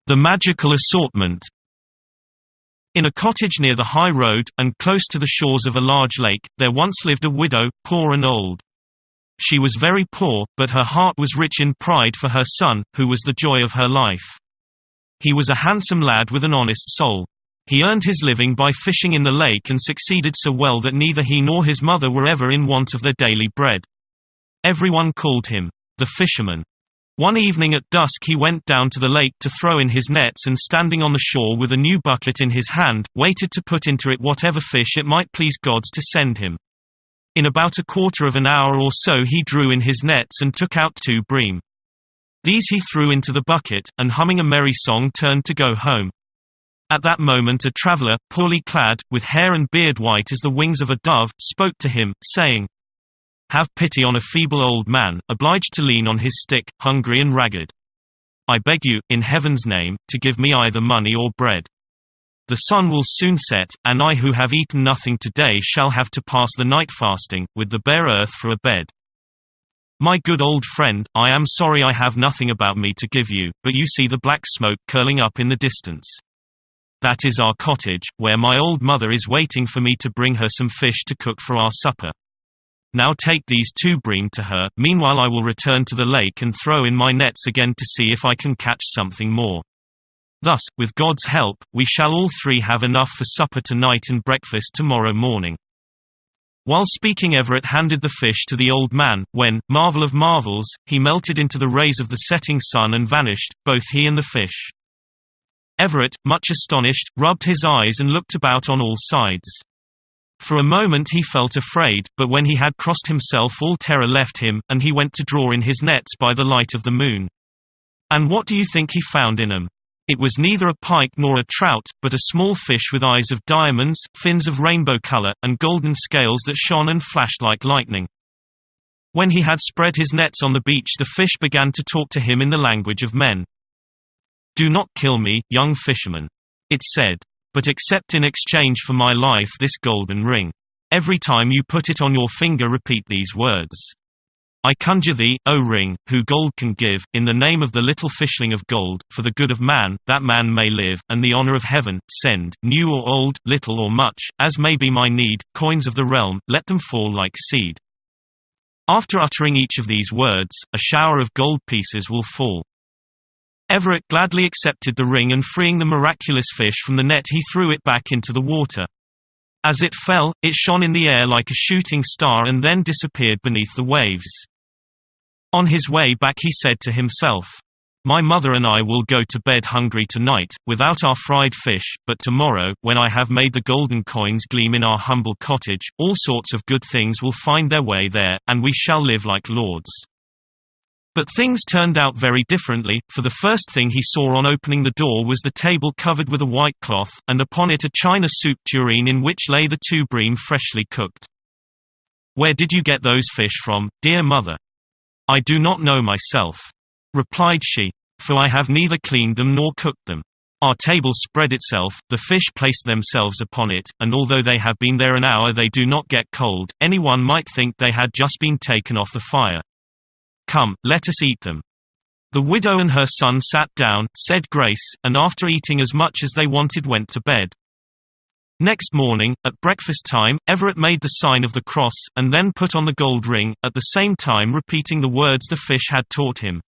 The Magical Assortment. In a cottage near the high road, and close to the shores of a large lake, there once lived a widow, poor and old. She was very poor, but her heart was rich in pride for her son, who was the joy of her life. He was a handsome lad with an honest soul. He earned his living by fishing in the lake and succeeded so well that neither he nor his mother were ever in want of their daily bread. Everyone called him the fisherman. One evening at dusk he went down to the lake to throw in his nets, and standing on the shore with a new bucket in his hand, waited to put into it whatever fish it might please gods to send him. In about a quarter of an hour or so he drew in his nets and took out 2 bream. These he threw into the bucket, and humming a merry song turned to go home. At that moment a traveller, poorly clad, with hair and beard white as the wings of a dove, spoke to him, saying, "Have pity on a feeble old man, obliged to lean on his stick, hungry and ragged. I beg you, in heaven's name, to give me either money or bread. The sun will soon set, and I who have eaten nothing today shall have to pass the night fasting, with the bare earth for a bed. My good old friend, I am sorry I have nothing about me to give you, but you see the black smoke curling up in the distance. That is our cottage, where my old mother is waiting for me to bring her some fish to cook for our supper. Now take these 2 bream to her, meanwhile I will return to the lake and throw in my nets again to see if I can catch something more. Thus, with God's help, we shall all 3 have enough for supper tonight and breakfast tomorrow morning." While speaking, Everett handed the fish to the old man, when, marvel of marvels, he melted into the rays of the setting sun and vanished, both he and the fish. Everett, much astonished, rubbed his eyes and looked about on all sides. For a moment he felt afraid, but when he had crossed himself all terror left him, and he went to draw in his nets by the light of the moon. And what do you think he found in them? It was neither a pike nor a trout, but a small fish with eyes of diamonds, fins of rainbow color, and golden scales that shone and flashed like lightning. When he had spread his nets on the beach, the fish began to talk to him in the language of men. "Do not kill me, young fisherman," it said, "but accept in exchange for my life this golden ring. Every time you put it on your finger repeat these words. I conjure thee, O ring, who gold can give, in the name of the little fishling of gold, for the good of man, that man may live, and the honor of heaven, send, new or old, little or much, as may be my need, coins of the realm, let them fall like seed." After uttering each of these words, a shower of gold pieces will fall. Everett gladly accepted the ring, and freeing the miraculous fish from the net he threw it back into the water. As it fell, it shone in the air like a shooting star and then disappeared beneath the waves. On his way back he said to himself, "My mother and I will go to bed hungry tonight, without our fried fish, but tomorrow, when I have made the golden coins gleam in our humble cottage, all sorts of good things will find their way there, and we shall live like lords." But things turned out very differently, for the first thing he saw on opening the door was the table covered with a white cloth, and upon it a china soup tureen in which lay the 2 bream freshly cooked. "Where did you get those fish from, dear mother?" "I do not know myself," replied she, "for I have neither cleaned them nor cooked them. Our table spread itself, the fish placed themselves upon it, and although they have been there an hour they do not get cold, anyone might think they had just been taken off the fire. Come, let us eat them." The widow and her son sat down, said grace, and after eating as much as they wanted went to bed. Next morning, at breakfast time, Everett made the sign of the cross, and then put on the gold ring, at the same time repeating the words the fish had taught him.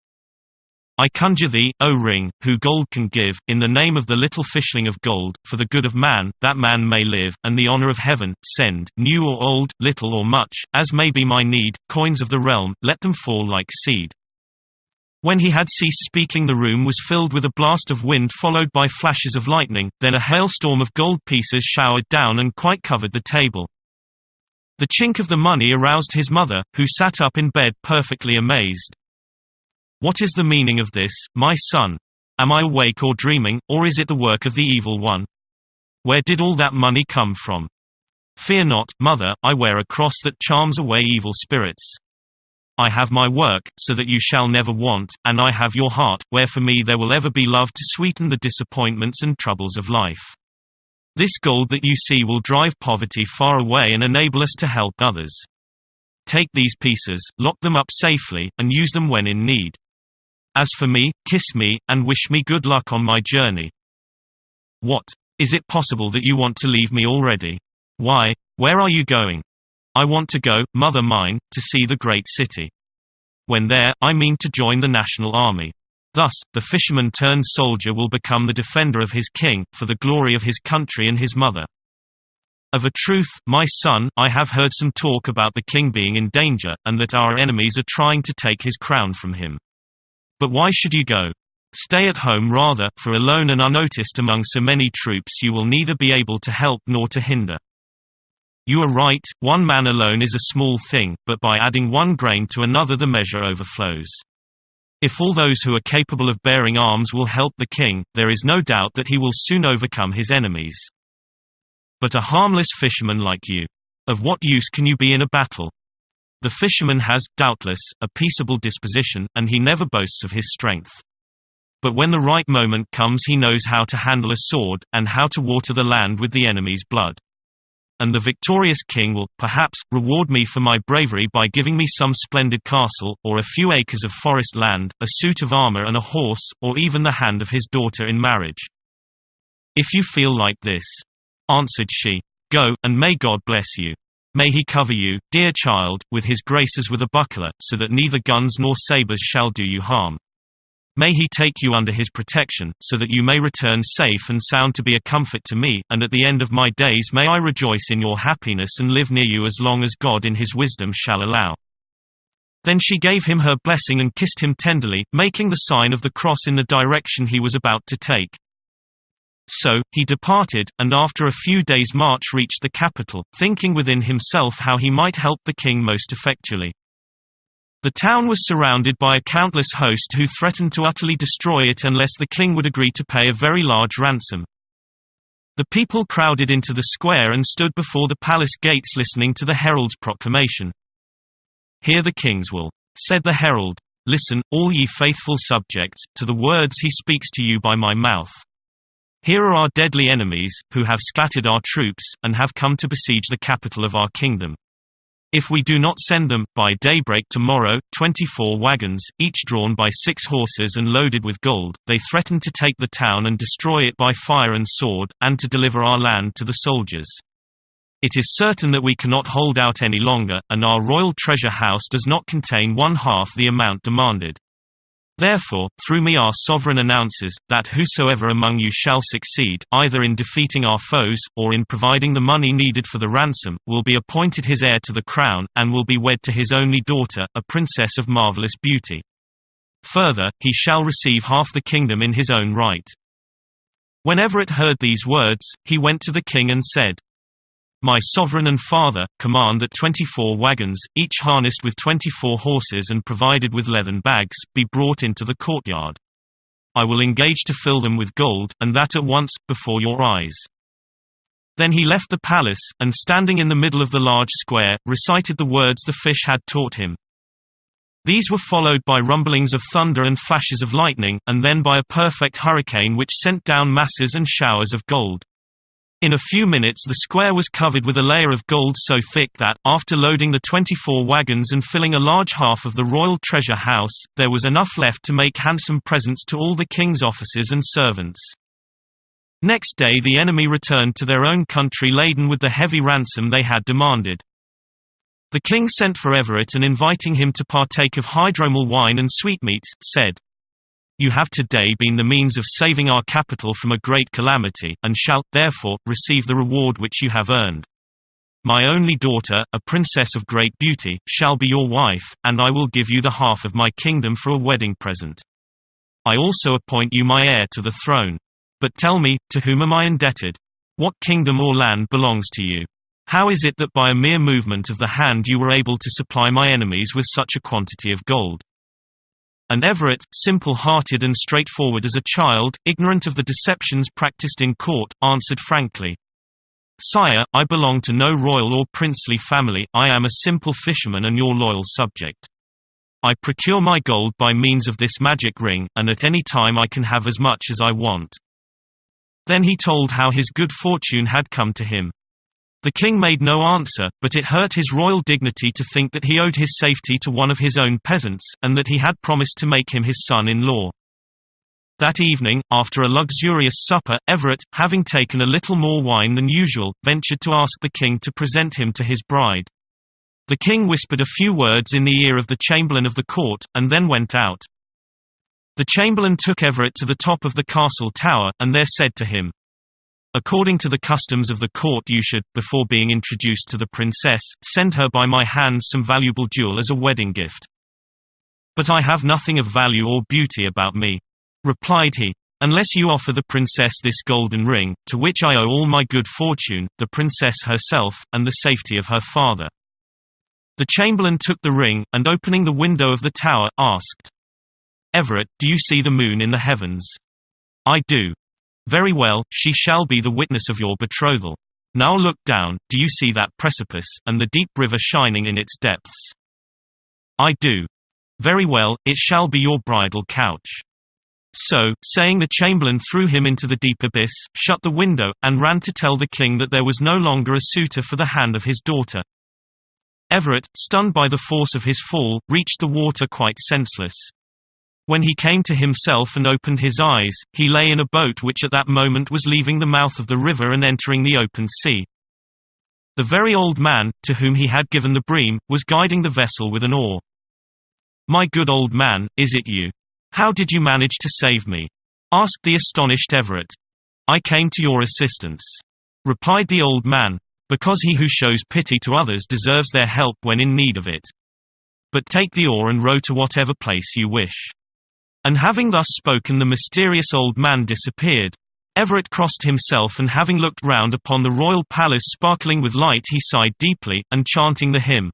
"I conjure thee, O ring, who gold can give, in the name of the little fishling of gold, for the good of man, that man may live, and the honor of heaven, send, new or old, little or much, as may be my need, coins of the realm, let them fall like seed." When he had ceased speaking, the room was filled with a blast of wind followed by flashes of lightning, then a hailstorm of gold pieces showered down and quite covered the table. The chink of the money aroused his mother, who sat up in bed perfectly amazed. "What is the meaning of this, my son? Am I awake or dreaming, or is it the work of the evil one? Where did all that money come from?" "Fear not, mother, I wear a cross that charms away evil spirits. I have my work, so that you shall never want, and I have your heart, where for me there will ever be love to sweeten the disappointments and troubles of life. This gold that you see will drive poverty far away and enable us to help others. Take these pieces, lock them up safely, and use them when in need. As for me, kiss me, and wish me good luck on my journey." "What? Is it possible that you want to leave me already? Why, where are you going?" "I want to go, mother mine, to see the great city. When there, I mean to join the national army. Thus, the fisherman-turned-soldier will become the defender of his king, for the glory of his country and his mother." "Of a truth, my son, I have heard some talk about the king being in danger, and that our enemies are trying to take his crown from him. But why should you go? Stay at home rather, for alone and unnoticed among so many troops you will neither be able to help nor to hinder." "You are right, one man alone is a small thing, but by adding one grain to another the measure overflows. If all those who are capable of bearing arms will help the king, there is no doubt that he will soon overcome his enemies. But a harmless fisherman like you, of what use can you be in a battle? The fisherman has, doubtless, a peaceable disposition, and he never boasts of his strength. But when the right moment comes he knows how to handle a sword, and how to water the land with the enemy's blood. And the victorious king will, perhaps, reward me for my bravery by giving me some splendid castle, or a few acres of forest land, a suit of armor and a horse, or even the hand of his daughter in marriage." "If you feel like this," answered she, "go, and may God bless you. May he cover you, dear child, with his grace as with a buckler, so that neither guns nor sabers shall do you harm. May he take you under his protection, so that you may return safe and sound to be a comfort to me, and at the end of my days may I rejoice in your happiness and live near you as long as God in his wisdom shall allow." Then she gave him her blessing and kissed him tenderly, making the sign of the cross in the direction he was about to take. So, he departed, and after a few days' march reached the capital, thinking within himself how he might help the king most effectually. The town was surrounded by a countless host who threatened to utterly destroy it unless the king would agree to pay a very large ransom. The people crowded into the square and stood before the palace gates listening to the herald's proclamation. "Hear the king's will," said the herald. "Listen, all ye faithful subjects, to the words he speaks to you by my mouth. Here are our deadly enemies, who have scattered our troops, and have come to besiege the capital of our kingdom. If we do not send them, by daybreak tomorrow, 24 wagons, each drawn by 6 horses and loaded with gold, they threaten to take the town and destroy it by fire and sword, and to deliver our land to the soldiers. It is certain that we cannot hold out any longer, and our royal treasure house does not contain 1/2 the amount demanded. Therefore, through me our sovereign announces, that whosoever among you shall succeed, either in defeating our foes, or in providing the money needed for the ransom, will be appointed his heir to the crown, and will be wed to his only daughter, a princess of marvelous beauty. Further, he shall receive half the kingdom in his own right." When Everett heard these words, he went to the king and said, "My sovereign and father, command that 24 wagons, each harnessed with 24 horses and provided with leathern bags, be brought into the courtyard. I will engage to fill them with gold, and that at once, before your eyes." Then he left the palace, and standing in the middle of the large square, recited the words the fish had taught him. These were followed by rumblings of thunder and flashes of lightning, and then by a perfect hurricane which sent down masses and showers of gold. In a few minutes the square was covered with a layer of gold so thick that, after loading the 24 wagons and filling a large half of the royal treasure house, there was enough left to make handsome presents to all the king's officers and servants. Next day the enemy returned to their own country laden with the heavy ransom they had demanded. The king sent for Everett and inviting him to partake of hydromal wine and sweetmeats, said, "You have today been the means of saving our capital from a great calamity, and shall, therefore, receive the reward which you have earned. My only daughter, a princess of great beauty, shall be your wife, and I will give you the half of my kingdom for a wedding present. I also appoint you my heir to the throne. But tell me, to whom am I indebted? What kingdom or land belongs to you? How is it that by a mere movement of the hand you were able to supply my enemies with such a quantity of gold?" And Everett, simple-hearted and straightforward as a child, ignorant of the deceptions practiced in court, answered frankly, "Sire, I belong to no royal or princely family, I am a simple fisherman and your loyal subject. I procure my gold by means of this magic ring, and at any time I can have as much as I want." Then he told how his good fortune had come to him. The king made no answer, but it hurt his royal dignity to think that he owed his safety to one of his own peasants, and that he had promised to make him his son-in-law. That evening, after a luxurious supper, Everett, having taken a little more wine than usual, ventured to ask the king to present him to his bride. The king whispered a few words in the ear of the chamberlain of the court, and then went out. The chamberlain took Everett to the top of the castle tower, and there said to him, "According to the customs of the court you should, before being introduced to the princess, send her by my hands some valuable jewel as a wedding gift." "But I have nothing of value or beauty about me," replied he, "unless you offer the princess this golden ring, to which I owe all my good fortune, the princess herself, and the safety of her father." The chamberlain took the ring, and opening the window of the tower, asked, "Everett, do you see the moon in the heavens?" "I do." "Very well, she shall be the witness of your betrothal. Now look down, do you see that precipice, and the deep river shining in its depths?" "I do." "Very well, it shall be your bridal couch." So, saying, the chamberlain threw him into the deep abyss, shut the window, and ran to tell the king that there was no longer a suitor for the hand of his daughter. Everett, stunned by the force of his fall, reached the water quite senseless. When he came to himself and opened his eyes, he lay in a boat which at that moment was leaving the mouth of the river and entering the open sea. The very old man, to whom he had given the bream, was guiding the vessel with an oar. "My good old man, is it you? How did you manage to save me?" asked the astonished Everett. "I came to your assistance," replied the old man, "because he who shows pity to others deserves their help when in need of it. But take the oar and row to whatever place you wish." And having thus spoken, the mysterious old man disappeared. Everett crossed himself, and having looked round upon the royal palace sparkling with light, he sighed deeply, and chanting the hymn,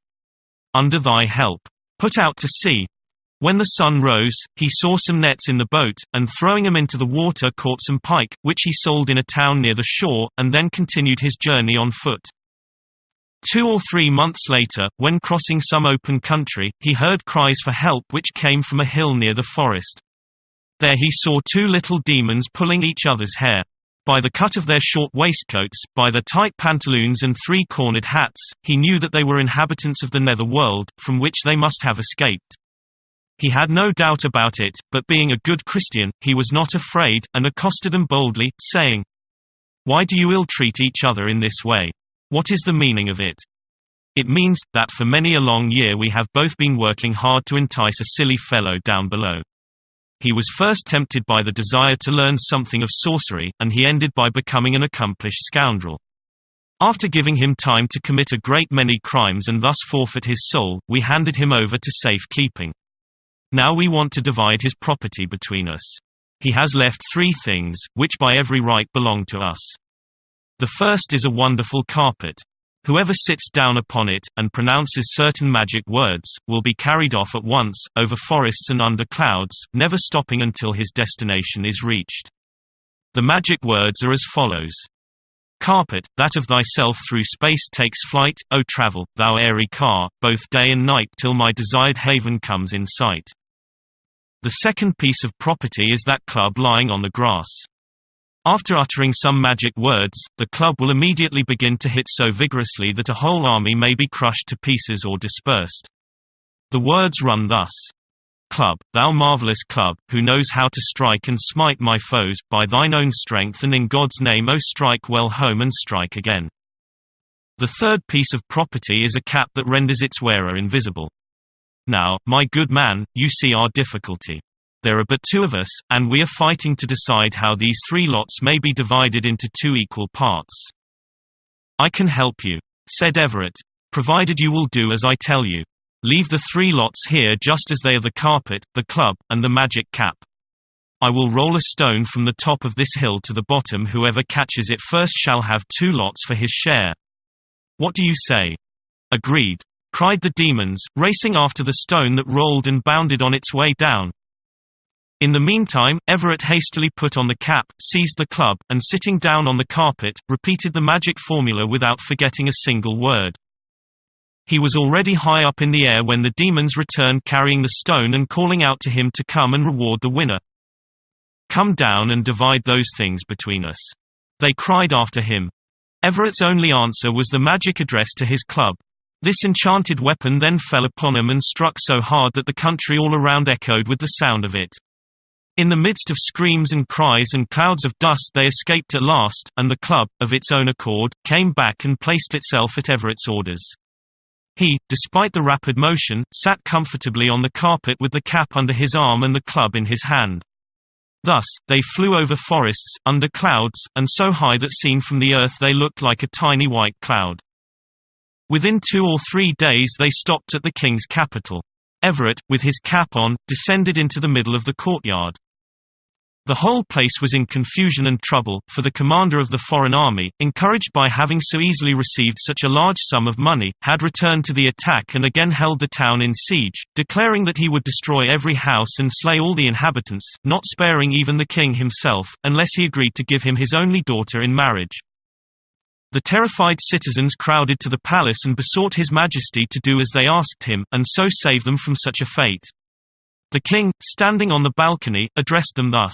"Under thy help," put out to sea. When the sun rose, he saw some nets in the boat, and throwing them into the water caught some pike, which he sold in a town near the shore, and then continued his journey on foot. 2 or 3 months later, when crossing some open country, he heard cries for help which came from a hill near the forest. There he saw 2 little demons pulling each other's hair. By the cut of their short waistcoats, by their tight pantaloons and 3-cornered hats, he knew that they were inhabitants of the nether world, from which they must have escaped. He had no doubt about it, but being a good Christian, he was not afraid, and accosted them boldly, saying, "Why do you ill-treat each other in this way? What is the meaning of it?" "It means, that for many a long year we have both been working hard to entice a silly fellow down below. He was first tempted by the desire to learn something of sorcery, and he ended by becoming an accomplished scoundrel. After giving him time to commit a great many crimes and thus forfeit his soul, we handed him over to safe keeping. Now we want to divide his property between us. He has left 3 things, which by every right belong to us. The first is a wonderful carpet. Whoever sits down upon it, and pronounces certain magic words, will be carried off at once, over forests and under clouds, never stopping until his destination is reached. The magic words are as follows. Carpet, that of thyself through space takes flight, O travel, thou airy car, both day and night till my desired haven comes in sight. The second piece of property is that club lying on the grass. After uttering some magic words, the club will immediately begin to hit so vigorously that a whole army may be crushed to pieces or dispersed. The words run thus. Club, thou marvelous club, who knows how to strike and smite my foes, by thine own strength and in God's name, O strike well home and strike again. The third piece of property is a cap that renders its wearer invisible. Now, my good man, you see our difficulty. There are but 2 of us, and we are fighting to decide how these 3 lots may be divided into 2 equal parts. I can help you, said Everett, provided you will do as I tell you. Leave the 3 lots here just as they are, the carpet, the club, and the magic cap. I will roll a stone from the top of this hill to the bottom. Whoever catches it first shall have 2 lots for his share. What do you say? Agreed, cried the demons, racing after the stone that rolled and bounded on its way down. In the meantime, Everett hastily put on the cap, seized the club, and sitting down on the carpet, repeated the magic formula without forgetting a single word. He was already high up in the air when the demons returned carrying the stone and calling out to him to come and reward the winner. Come down and divide those things between us, they cried after him. Everett's only answer was the magic address to his club. This enchanted weapon then fell upon him and struck so hard that the country all around echoed with the sound of it. In the midst of screams and cries and clouds of dust they escaped at last, and the club, of its own accord, came back and placed itself at Everett's orders. He, despite the rapid motion, sat comfortably on the carpet with the cap under his arm and the club in his hand. Thus, they flew over forests, under clouds, and so high that seen from the earth they looked like a tiny white cloud. Within 2 or 3 days they stopped at the king's capital. Everett, with his cap on, descended into the middle of the courtyard. The whole place was in confusion and trouble, for the commander of the foreign army, encouraged by having so easily received such a large sum of money, had returned to the attack and again held the town in siege, declaring that he would destroy every house and slay all the inhabitants, not sparing even the king himself, unless he agreed to give him his only daughter in marriage. The terrified citizens crowded to the palace and besought His Majesty to do as they asked him, and so save them from such a fate. The king, standing on the balcony, addressed them thus: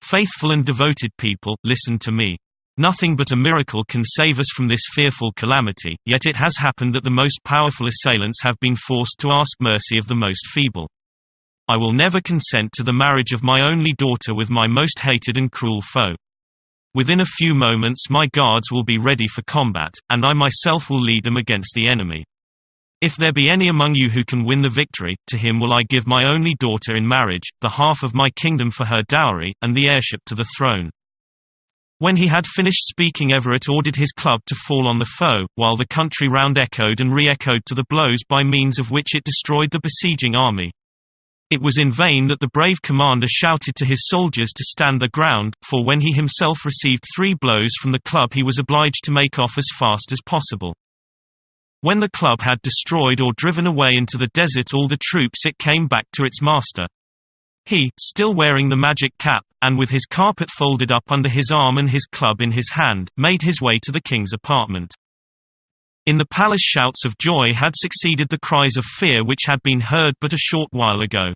"Faithful and devoted people, listen to me. Nothing but a miracle can save us from this fearful calamity, yet it has happened that the most powerful assailants have been forced to ask mercy of the most feeble. I will never consent to the marriage of my only daughter with my most hated and cruel foe. Within a few moments my guards will be ready for combat, and I myself will lead them against the enemy. If there be any among you who can win the victory, to him will I give my only daughter in marriage, the half of my kingdom for her dowry, and the heirship to the throne." When he had finished speaking, Everett ordered his club to fall on the foe, while the country round echoed and re-echoed to the blows by means of which it destroyed the besieging army. It was in vain that the brave commander shouted to his soldiers to stand their ground, for when he himself received 3 blows from the club he was obliged to make off as fast as possible. When the club had destroyed or driven away into the desert all the troops, it came back to its master. He, still wearing the magic cap, and with his carpet folded up under his arm and his club in his hand, made his way to the king's apartment. In the palace shouts of joy had succeeded the cries of fear which had been heard but a short while ago.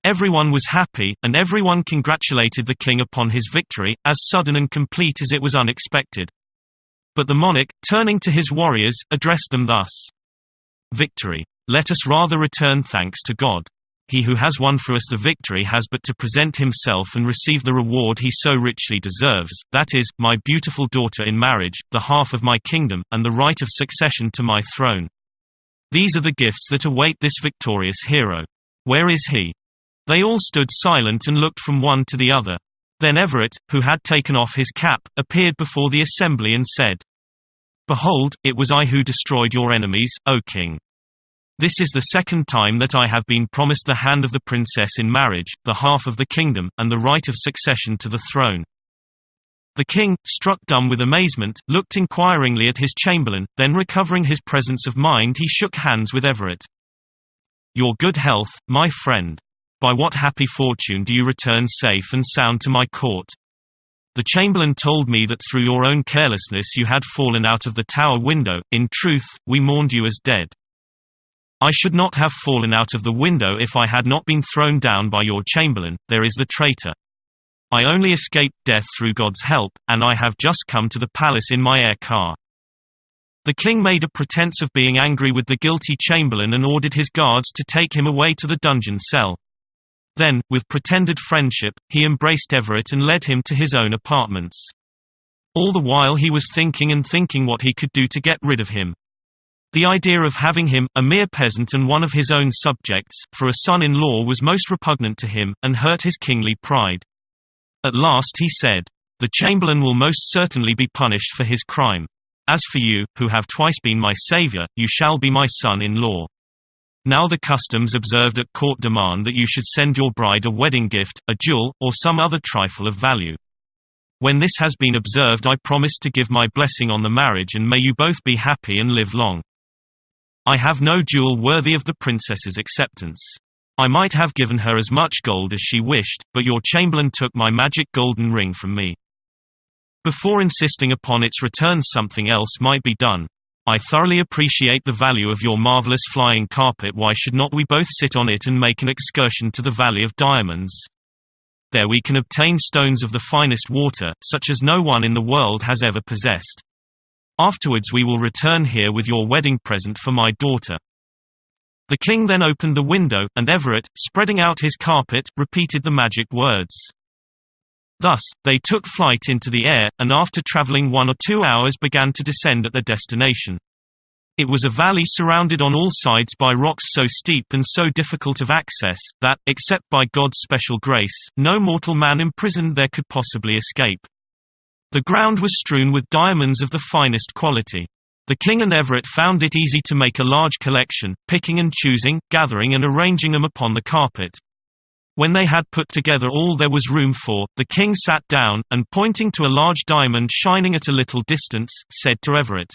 Everyone was happy, and everyone congratulated the king upon his victory, as sudden and complete as it was unexpected. But the monarch, turning to his warriors, addressed them thus: "Victory! Let us rather return thanks to God. He who has won for us the victory has but to present himself and receive the reward he so richly deserves, that is, my beautiful daughter in marriage, the half of my kingdom, and the right of succession to my throne. These are the gifts that await this victorious hero. Where is he?" They all stood silent and looked from one to the other. Then Everett, who had taken off his cap, appeared before the assembly and said, "Behold, it was I who destroyed your enemies, O king. This is the second time that I have been promised the hand of the princess in marriage, the half of the kingdom, and the right of succession to the throne." The king, struck dumb with amazement, looked inquiringly at his chamberlain, then recovering his presence of mind he shook hands with Everett. "Your good health, my friend. By what happy fortune do you return safe and sound to my court? The chamberlain told me that through your own carelessness you had fallen out of the tower window. In truth, we mourned you as dead. I should not have fallen out of the window if I had not been thrown down by your chamberlain. There is the traitor. I only escaped death through God's help, and I have just come to the palace in my air car." The king made a pretense of being angry with the guilty chamberlain and ordered his guards to take him away to the dungeon cell. Then, with pretended friendship, he embraced Everett and led him to his own apartments. All the while he was thinking what he could do to get rid of him. The idea of having him, a mere peasant and one of his own subjects, for a son-in-law was most repugnant to him, and hurt his kingly pride. At last he said, "The chamberlain will most certainly be punished for his crime. As for you, who have twice been my savior, you shall be my son-in-law. Now the customs observed at court demand that you should send your bride a wedding gift, a jewel, or some other trifle of value. When this has been observed, I promise to give my blessing on the marriage, and may you both be happy and live long. I have no jewel worthy of the princess's acceptance. I might have given her as much gold as she wished, but your chamberlain took my magic golden ring from me. Before insisting upon its return, something else might be done. I thoroughly appreciate the value of your marvelous flying carpet. Why should not we both sit on it and make an excursion to the Valley of Diamonds? There we can obtain stones of the finest water, such as no one in the world has ever possessed. Afterwards we will return here with your wedding present for my daughter." The king then opened the window, and Everett, spreading out his carpet, repeated the magic words. Thus, they took flight into the air, and after traveling 1 or 2 hours began to descend at their destination. It was a valley surrounded on all sides by rocks so steep and so difficult of access, that, except by God's special grace, no mortal man imprisoned there could possibly escape. The ground was strewn with diamonds of the finest quality. The king and Everett found it easy to make a large collection, picking and choosing, gathering and arranging them upon the carpet. When they had put together all there was room for, the king sat down, and pointing to a large diamond shining at a little distance, said to Everett,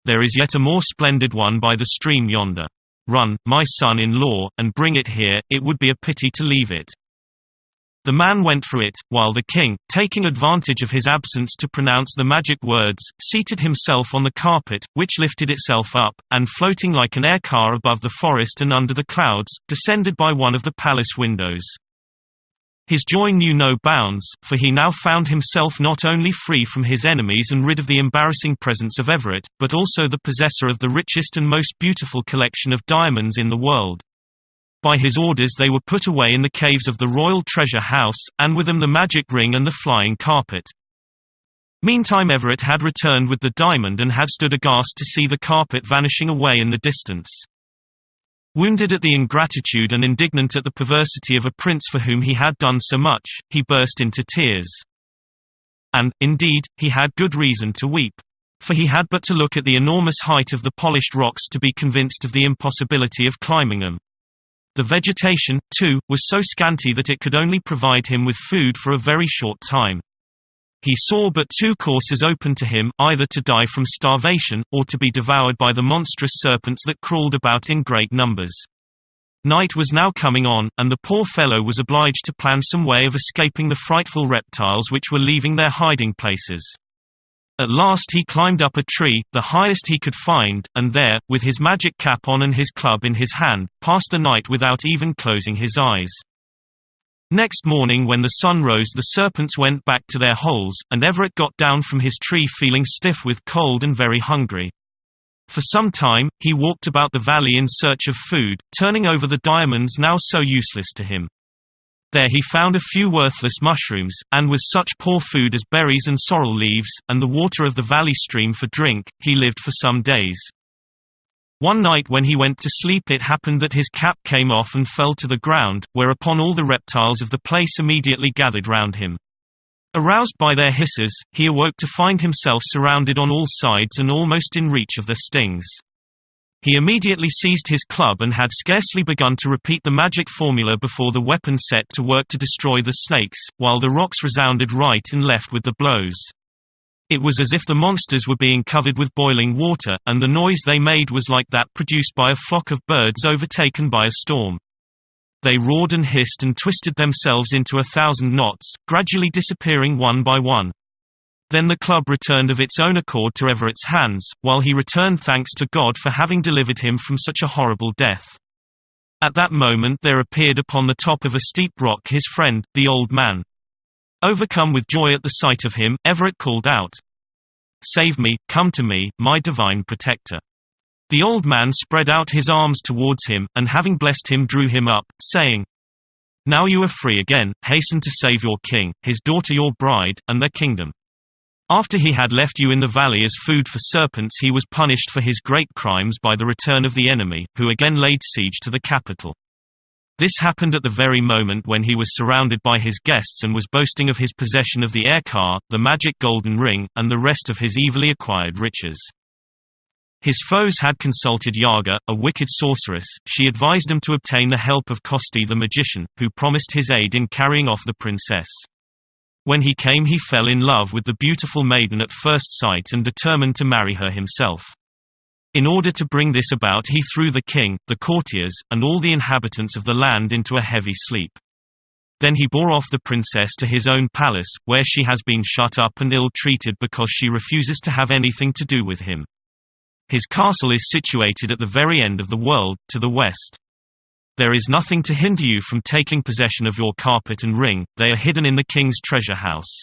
"There is yet a more splendid one by the stream yonder. Run, my son-in-law, and bring it here, it would be a pity to leave it." The man went for it, while the king, taking advantage of his absence to pronounce the magic words, seated himself on the carpet, which lifted itself up, and floating like an air car above the forest and under the clouds, descended by one of the palace windows. His joy knew no bounds, for he now found himself not only free from his enemies and rid of the embarrassing presence of Everett, but also the possessor of the richest and most beautiful collection of diamonds in the world. By his orders they were put away in the caves of the royal treasure house, and with them the magic ring and the flying carpet. Meantime Everett had returned with the diamond and had stood aghast to see the carpet vanishing away in the distance. Wounded at the ingratitude and indignant at the perversity of a prince for whom he had done so much, he burst into tears. And, indeed, he had good reason to weep. For he had but to look at the enormous height of the polished rocks to be convinced of the impossibility of climbing them. The vegetation, too, was so scanty that it could only provide him with food for a very short time. He saw but 2 courses open to him, either to die from starvation, or to be devoured by the monstrous serpents that crawled about in great numbers. Night was now coming on, and the poor fellow was obliged to plan some way of escaping the frightful reptiles which were leaving their hiding places. At last he climbed up a tree, the highest he could find, and there, with his magic cap on and his club in his hand, passed the night without even closing his eyes. Next morning when the sun rose the serpents went back to their holes, and Everett got down from his tree feeling stiff with cold and very hungry. For some time, he walked about the valley in search of food, turning over the diamonds now so useless to him. There he found a few worthless mushrooms, and with such poor food as berries and sorrel leaves, and the water of the valley stream for drink, he lived for some days. One night when he went to sleep it happened that his cap came off and fell to the ground, whereupon all the reptiles of the place immediately gathered round him. Aroused by their hisses, he awoke to find himself surrounded on all sides and almost in reach of their stings. He immediately seized his club and had scarcely begun to repeat the magic formula before the weapon set to work to destroy the snakes, while the rocks resounded right and left with the blows. It was as if the monsters were being covered with boiling water, and the noise they made was like that produced by a flock of birds overtaken by a storm. They roared and hissed and twisted themselves into 1,000 knots, gradually disappearing one by one. Then the club returned of its own accord to Everett's hands, while he returned thanks to God for having delivered him from such a horrible death. At that moment there appeared upon the top of a steep rock his friend, the old man. Overcome with joy at the sight of him, Everett called out, "Save me, come to me, my divine protector." The old man spread out his arms towards him, and having blessed him drew him up, saying, "Now you are free again, hasten to save your king, his daughter your bride, and their kingdom. After he had left you in the valley as food for serpents he was punished for his great crimes by the return of the enemy, who again laid siege to the capital. This happened at the very moment when he was surrounded by his guests and was boasting of his possession of the air car, the magic golden ring, and the rest of his evilly acquired riches. His foes had consulted Yaga, a wicked sorceress. She advised him to obtain the help of Kosti the magician, who promised his aid in carrying off the princess. When he came he fell in love with the beautiful maiden at first sight and determined to marry her himself. In order to bring this about he threw the king, the courtiers, and all the inhabitants of the land into a heavy sleep. Then he bore off the princess to his own palace, where she has been shut up and ill-treated because she refuses to have anything to do with him. His castle is situated at the very end of the world, to the west. There is nothing to hinder you from taking possession of your carpet and ring, they are hidden in the king's treasure house.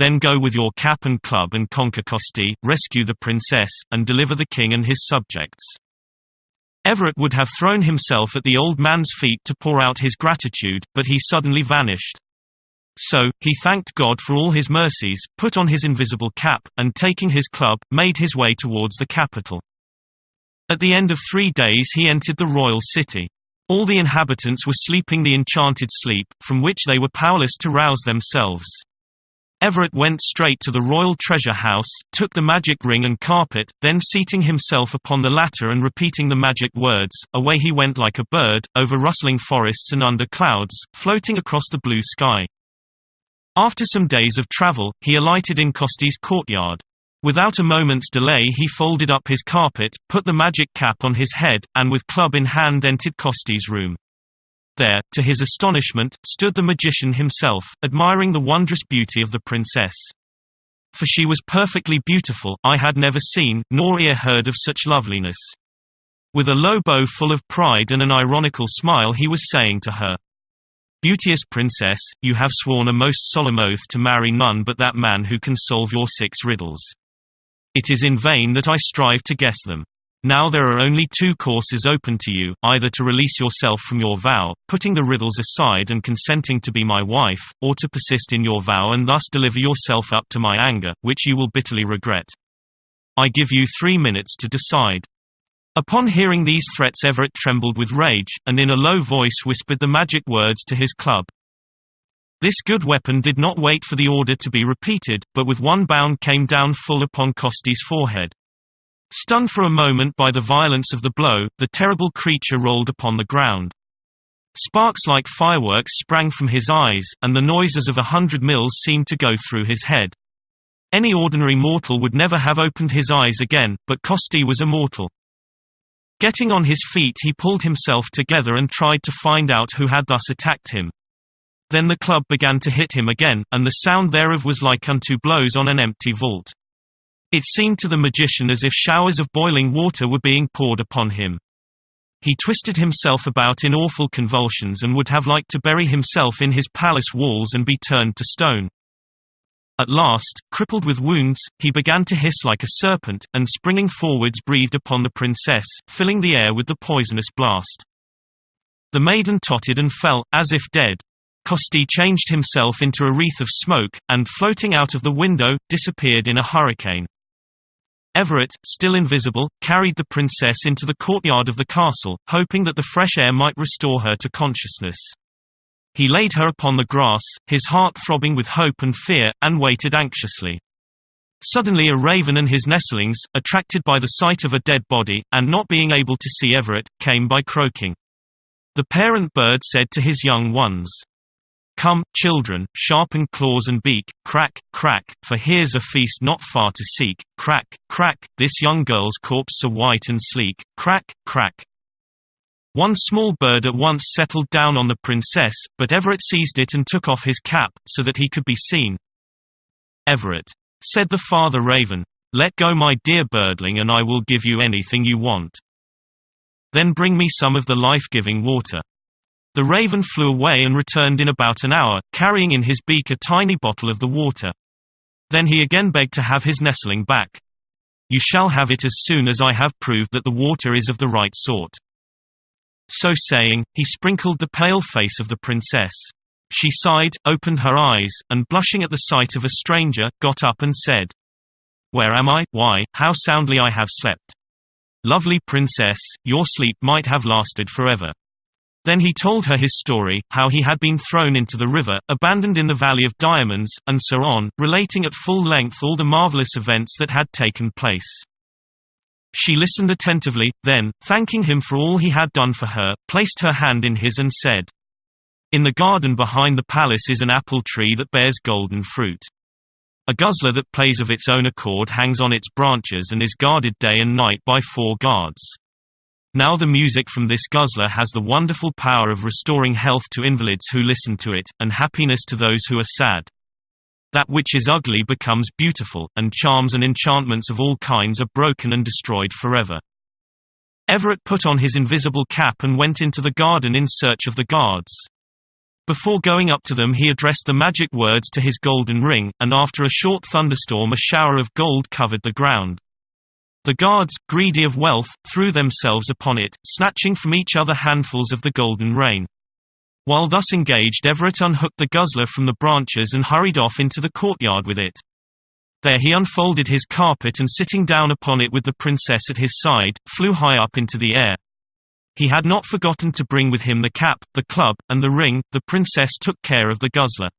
Then go with your cap and club and conquer Kosti, rescue the princess, and deliver the king and his subjects." Everett would have thrown himself at the old man's feet to pour out his gratitude, but he suddenly vanished. So, he thanked God for all his mercies, put on his invisible cap, and taking his club, made his way towards the capital. At the end of 3 days he entered the royal city. All the inhabitants were sleeping the enchanted sleep, from which they were powerless to rouse themselves. Everett went straight to the royal treasure house, took the magic ring and carpet, then seating himself upon the latter and repeating the magic words, away he went like a bird, over rustling forests and under clouds, floating across the blue sky. After some days of travel, he alighted in Kosti's courtyard. Without a moment's delay he folded up his carpet, put the magic cap on his head, and with club in hand entered Kosti's room. There, to his astonishment, stood the magician himself, admiring the wondrous beauty of the princess. For she was perfectly beautiful, I had never seen, nor e'er heard of such loveliness. With a low bow full of pride and an ironical smile he was saying to her, "Beauteous princess, you have sworn a most solemn oath to marry none but that man who can solve your 6 riddles. It is in vain that I strive to guess them. Now there are only 2 courses open to you, either to release yourself from your vow, putting the riddles aside and consenting to be my wife, or to persist in your vow and thus deliver yourself up to my anger, which you will bitterly regret. I give you 3 minutes to decide." Upon hearing these threats Everett trembled with rage, and in a low voice whispered the magic words to his club. This good weapon did not wait for the order to be repeated, but with one bound came down full upon Kosti's forehead. Stunned for a moment by the violence of the blow, the terrible creature rolled upon the ground. Sparks like fireworks sprang from his eyes, and the noises of 100 mills seemed to go through his head. Any ordinary mortal would never have opened his eyes again, but Kosti was immortal. Getting on his feet he pulled himself together and tried to find out who had thus attacked him. Then the club began to hit him again, and the sound thereof was like unto blows on an empty vault. It seemed to the magician as if showers of boiling water were being poured upon him. He twisted himself about in awful convulsions and would have liked to bury himself in his palace walls and be turned to stone. At last, crippled with wounds, he began to hiss like a serpent, and springing forwards breathed upon the princess, filling the air with the poisonous blast. The maiden tottered and fell, as if dead. Kosti changed himself into a wreath of smoke, and floating out of the window, disappeared in a hurricane. Everett, still invisible, carried the princess into the courtyard of the castle, hoping that the fresh air might restore her to consciousness. He laid her upon the grass, his heart throbbing with hope and fear, and waited anxiously. Suddenly a raven and his nestlings, attracted by the sight of a dead body, and not being able to see Everett, came by croaking. The parent bird said to his young ones, "Come, children, sharpen claws and beak, crack, crack, for here's a feast not far to seek, crack, crack, this young girl's corpse so white and sleek, crack, crack." One small bird at once settled down on the princess, but Everett seized it and took off his cap, so that he could be seen. "Everett," said the father raven, "let go my dear birdling and I will give you anything you want. Then bring me some of the life-giving water." The raven flew away and returned in about an hour, carrying in his beak a tiny bottle of the water. Then he again begged to have his nestling back. "You shall have it as soon as I have proved that the water is of the right sort." So saying, he sprinkled the pale face of the princess. She sighed, opened her eyes, and blushing at the sight of a stranger, got up and said, "Where am I? Why, how soundly I have slept. Lovely princess, your sleep might have lasted forever." Then he told her his story, how he had been thrown into the river, abandoned in the Valley of Diamonds, and so on, relating at full length all the marvelous events that had taken place. She listened attentively, then, thanking him for all he had done for her, placed her hand in his and said, "In the garden behind the palace is an apple tree that bears golden fruit. A guzzler that plays of its own accord hangs on its branches and is guarded day and night by 4 guards. Now the music from this guzzler has the wonderful power of restoring health to invalids who listen to it, and happiness to those who are sad. That which is ugly becomes beautiful, and charms and enchantments of all kinds are broken and destroyed forever." Everett put on his invisible cap and went into the garden in search of the guards. Before going up to them he addressed the magic words to his golden ring, and after a short thunderstorm a shower of gold covered the ground. The guards, greedy of wealth, threw themselves upon it, snatching from each other handfuls of the golden rain. While thus engaged, Everett unhooked the guzzler from the branches and hurried off into the courtyard with it. There he unfolded his carpet and, sitting down upon it with the princess at his side, flew high up into the air. He had not forgotten to bring with him the cap, the club, and the ring. The princess took care of the guzzler.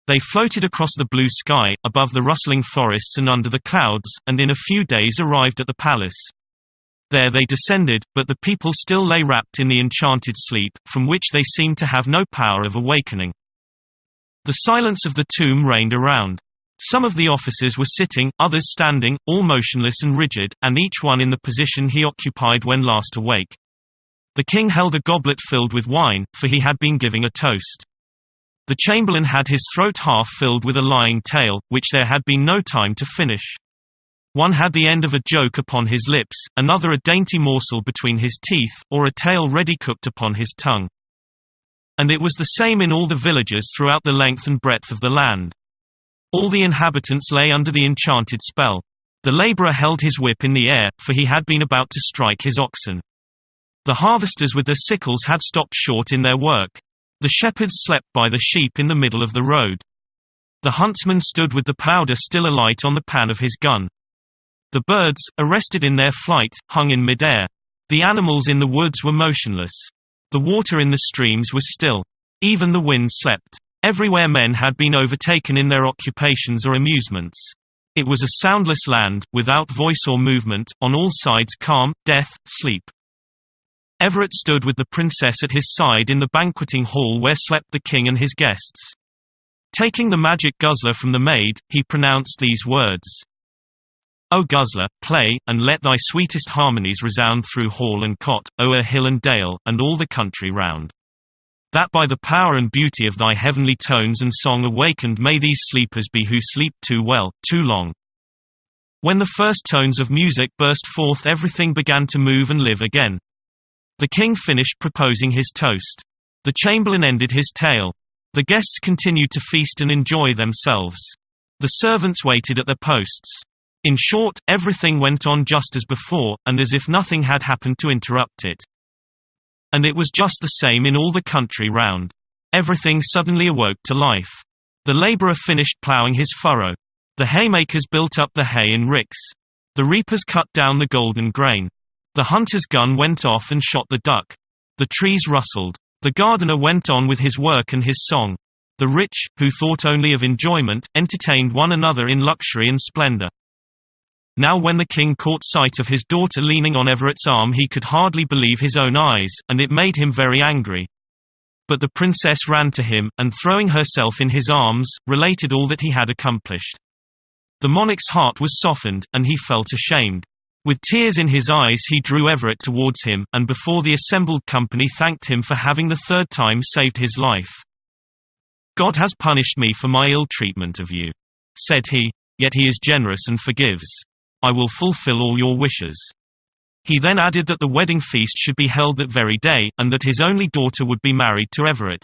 They floated across the blue sky, above the rustling forests and under the clouds, and in a few days arrived at the palace. There they descended, but the people still lay wrapped in the enchanted sleep, from which they seemed to have no power of awakening. The silence of the tomb reigned around. Some of the officers were sitting, others standing, all motionless and rigid, and each one in the position he occupied when last awake. The king held a goblet filled with wine, for he had been giving a toast. The chamberlain had his throat half filled with a lying tale, which there had been no time to finish. One had the end of a joke upon his lips, another a dainty morsel between his teeth, or a tale ready cooked upon his tongue. And it was the same in all the villages throughout the length and breadth of the land. All the inhabitants lay under the enchanted spell. The labourer held his whip in the air, for he had been about to strike his oxen. The harvesters with their sickles had stopped short in their work. The shepherds slept by the sheep in the middle of the road. The huntsman stood with the powder still alight on the pan of his gun. The birds, arrested in their flight, hung in mid-air. The animals in the woods were motionless. The water in the streams was still. Even the wind slept. Everywhere men had been overtaken in their occupations or amusements. It was a soundless land, without voice or movement, on all sides calm, death, sleep. Everett stood with the princess at his side in the banqueting hall where slept the king and his guests. Taking the magic guzzler from the maid, he pronounced these words. O guzzler, play, and let thy sweetest harmonies resound through hall and cot, o'er hill and dale, and all the country round. That by the power and beauty of thy heavenly tones and song awakened may these sleepers be who sleep too well, too long. When the first tones of music burst forth, everything began to move and live again. The king finished proposing his toast. The chamberlain ended his tale. The guests continued to feast and enjoy themselves. The servants waited at their posts. In short, everything went on just as before, and as if nothing had happened to interrupt it. And it was just the same in all the country round. Everything suddenly awoke to life. The labourer finished ploughing his furrow. The haymakers built up the hay in ricks. The reapers cut down the golden grain. The hunter's gun went off and shot the duck. The trees rustled. The gardener went on with his work and his song. The rich, who thought only of enjoyment, entertained one another in luxury and splendor. Now when the king caught sight of his daughter leaning on Everett's arm, he could hardly believe his own eyes, and it made him very angry. But the princess ran to him, and throwing herself in his arms, related all that he had accomplished. The monarch's heart was softened, and he felt ashamed. With tears in his eyes he drew Everett towards him, and before the assembled company thanked him for having the third time saved his life. God has punished me for my ill treatment of you, said he, yet he is generous and forgives. I will fulfill all your wishes. He then added that the wedding feast should be held that very day, and that his only daughter would be married to Everett.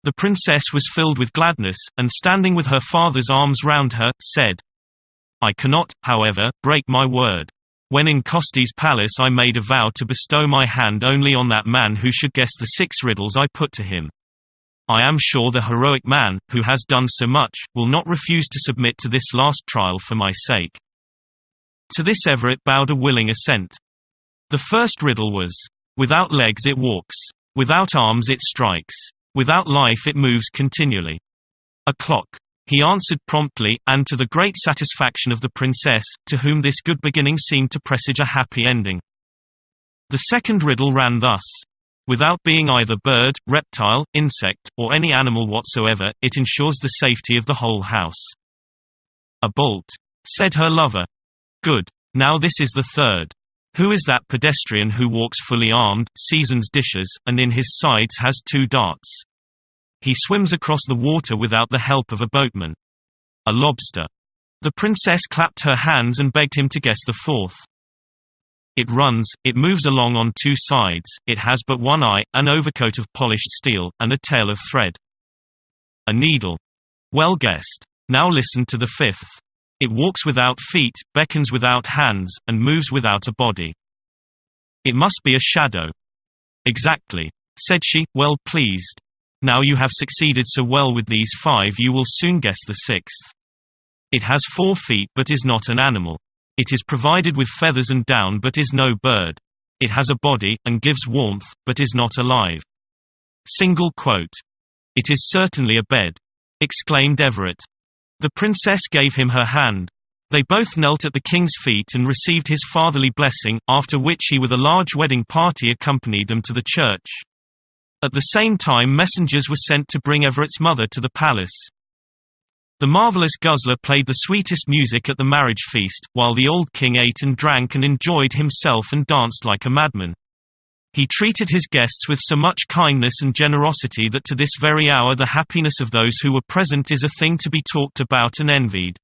The princess was filled with gladness, and standing with her father's arms round her, said, I cannot, however, break my word. When in Costi's palace I made a vow to bestow my hand only on that man who should guess the 6 riddles I put to him. I am sure the heroic man, who has done so much, will not refuse to submit to this last trial for my sake. To this Everett bowed a willing assent. The first riddle was, without legs it walks, without arms it strikes, without life it moves continually. A clock. He answered promptly, and to the great satisfaction of the princess, to whom this good beginning seemed to presage a happy ending. The second riddle ran thus. Without being either bird, reptile, insect, or any animal whatsoever, it ensures the safety of the whole house. A bolt, said her lover. Good. Now this is the third. Who is that pedestrian who walks fully armed, seasons dishes, and in his sides has 2 darts? He swims across the water without the help of a boatman. A lobster. The princess clapped her hands and begged him to guess the fourth. It runs, it moves along on two sides, it has but one eye, an overcoat of polished steel, and a tail of thread. A needle. Well guessed. Now listen to the fifth. It walks without feet, beckons without hands, and moves without a body. It must be a shadow. Exactly, said she, well pleased. Now you have succeeded so well with these 5, you will soon guess the 6th. It has 4 feet but is not an animal. It is provided with feathers and down but is no bird. It has a body, and gives warmth, but is not alive. Single quote. It is certainly a bed, exclaimed Everett. The princess gave him her hand. They both knelt at the king's feet and received his fatherly blessing, after which he with a large wedding party accompanied them to the church. At the same time messengers were sent to bring Everett's mother to the palace. The marvelous guzzler played the sweetest music at the marriage feast, while the old king ate and drank and enjoyed himself and danced like a madman. He treated his guests with so much kindness and generosity that to this very hour the happiness of those who were present is a thing to be talked about and envied.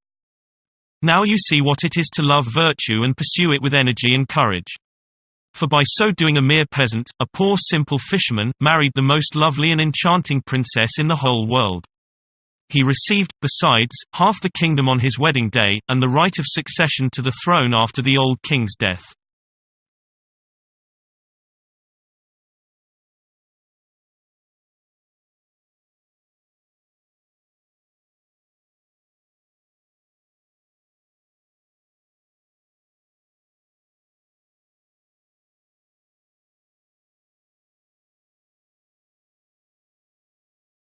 Now you see what it is to love virtue and pursue it with energy and courage. For by so doing a mere peasant, a poor simple fisherman, married the most lovely and enchanting princess in the whole world. He received, besides, half the kingdom on his wedding day, and the right of succession to the throne after the old king's death.